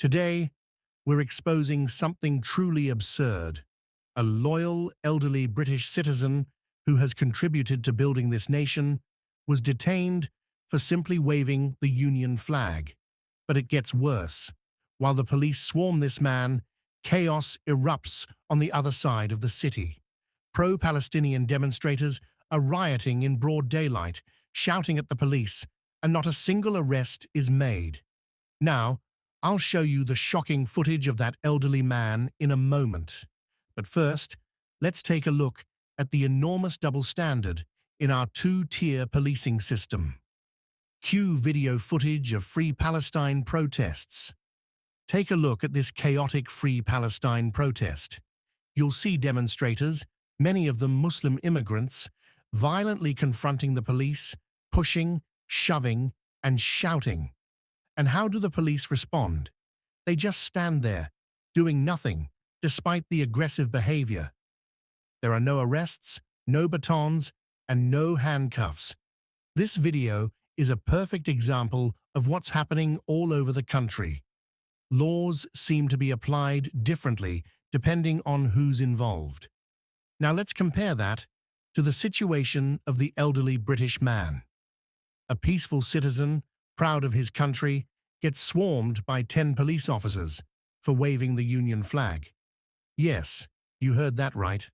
Today, we're exposing something truly absurd. A loyal, elderly British citizen who has contributed to building this nation was detained for simply waving the Union flag. But it gets worse. While the police swarm this man, chaos erupts on the other side of the city. Pro-Palestinian demonstrators are rioting in broad daylight, shouting at the police, and not a single arrest is made. Now, I'll show you the shocking footage of that elderly man in a moment. But first, let's take a look at the enormous double standard in our two-tier policing system. Cue video footage of Free Palestine protests. Take a look at this chaotic Free Palestine protest. You'll see demonstrators, many of them Muslim immigrants, violently confronting the police, pushing, shoving, and shouting. And how do the police respond? They just stand there, doing nothing, despite the aggressive behavior. There are no arrests, no batons, and no handcuffs. This video is a perfect example of what's happening all over the country. Laws seem to be applied differently depending on who's involved. Now let's compare that to the situation of the elderly British man. A peaceful citizen, proud of his country, gets swarmed by 10 police officers for waving the Union flag. Yes, you heard that right.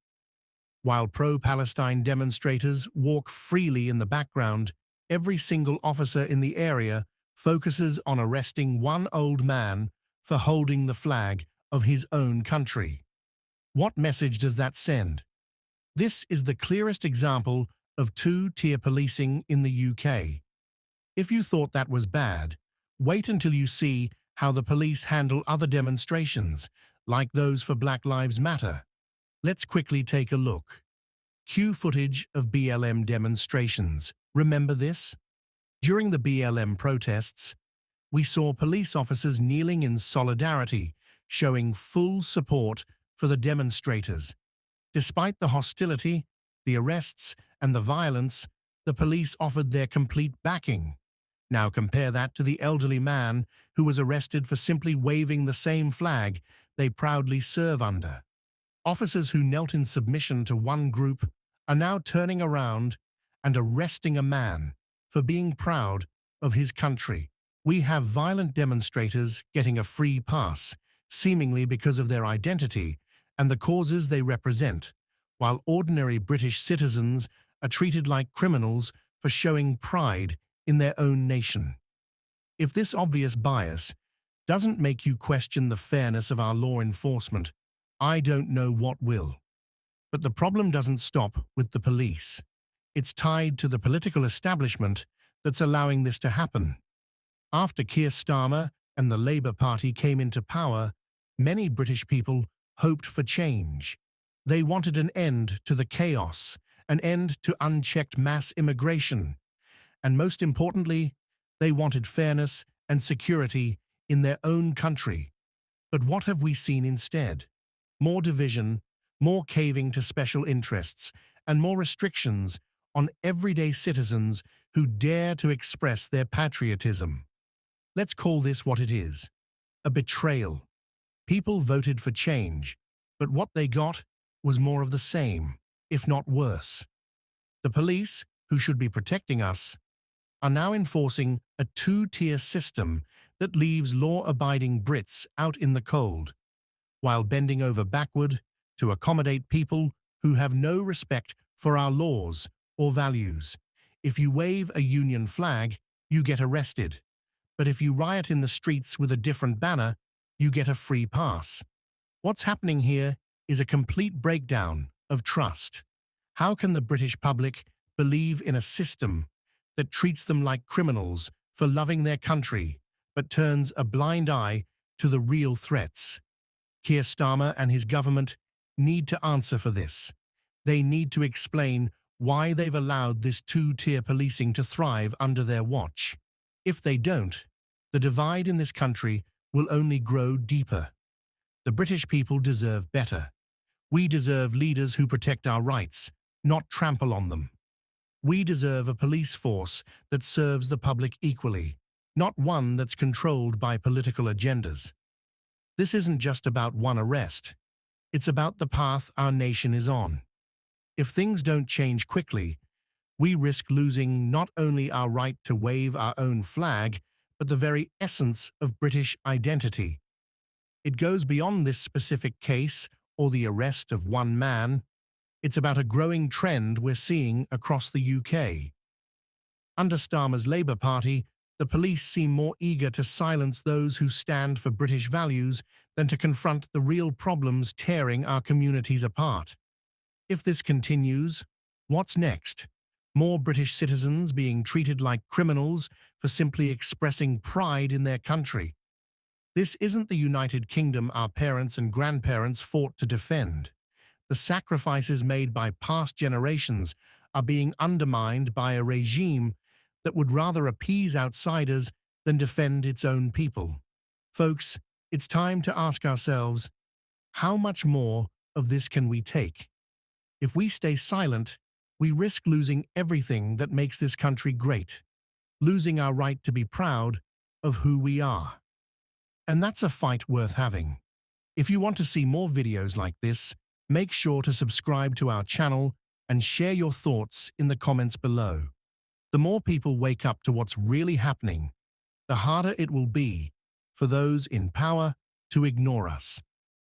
While pro-Palestine demonstrators walk freely in the background, every single officer in the area focuses on arresting one old man for holding the flag of his own country. What message does that send? This is the clearest example of two-tier policing in the UK. If you thought that was bad, wait until you see how the police handle other demonstrations, like those for Black Lives Matter. Let's quickly take a look. Cue footage of BLM demonstrations. Remember this? During the BLM protests, we saw police officers kneeling in solidarity, showing full support for the demonstrators. Despite the hostility, the arrests, and the violence, the police offered their complete backing. Now compare that to the elderly man who was arrested for simply waving the same flag they proudly serve under. Officers who knelt in submission to one group are now turning around and arresting a man for being proud of his country. We have violent demonstrators getting a free pass, seemingly because of their identity and the causes they represent, while ordinary British citizens are treated like criminals for showing pride in their own nation. If this obvious bias doesn't make you question the fairness of our law enforcement, I don't know what will. But the problem doesn't stop with the police. It's tied to the political establishment that's allowing this to happen. After Keir Starmer and the Labour Party came into power, many British people hoped for change. They wanted an end to the chaos, an end to unchecked mass immigration, and most importantly, they wanted fairness and security in their own country. But what have we seen instead? More division, more caving to special interests, and more restrictions on everyday citizens who dare to express their patriotism. Let's call this what it is: a betrayal. People voted for change, but what they got was more of the same, if not worse. The police, who should be protecting us, are now enforcing a two-tier system that leaves law-abiding Brits out in the cold, while bending over backward to accommodate people who have no respect for our laws or values. If you wave a Union flag, you get arrested. But if you riot in the streets with a different banner, you get a free pass. What's happening here is a complete breakdown of trust. How can the British public believe in a system that treats them like criminals for loving their country, but turns a blind eye to the real threats? Keir Starmer and his government need to answer for this. They need to explain why they've allowed this two-tier policing to thrive under their watch. If they don't, the divide in this country will only grow deeper. The British people deserve better. We deserve leaders who protect our rights, not trample on them. We deserve a police force that serves the public equally, not one that's controlled by political agendas. This isn't just about one arrest. It's about the path our nation is on. If things don't change quickly, we risk losing not only our right to wave our own flag, but the very essence of British identity. It goes beyond this specific case or the arrest of one man. It's about a growing trend we're seeing across the UK. Under Starmer's Labour Party, the police seem more eager to silence those who stand for British values than to confront the real problems tearing our communities apart. If this continues, what's next? More British citizens being treated like criminals for simply expressing pride in their country. This isn't the United Kingdom our parents and grandparents fought to defend. The sacrifices made by past generations are being undermined by a regime that would rather appease outsiders than defend its own people. Folks, it's time to ask ourselves, how much more of this can we take? If we stay silent, we risk losing everything that makes this country great, losing our right to be proud of who we are. And that's a fight worth having. If you want to see more videos like this, make sure to subscribe to our channel and share your thoughts in the comments below. The more people wake up to what's really happening, the harder it will be for those in power to ignore us.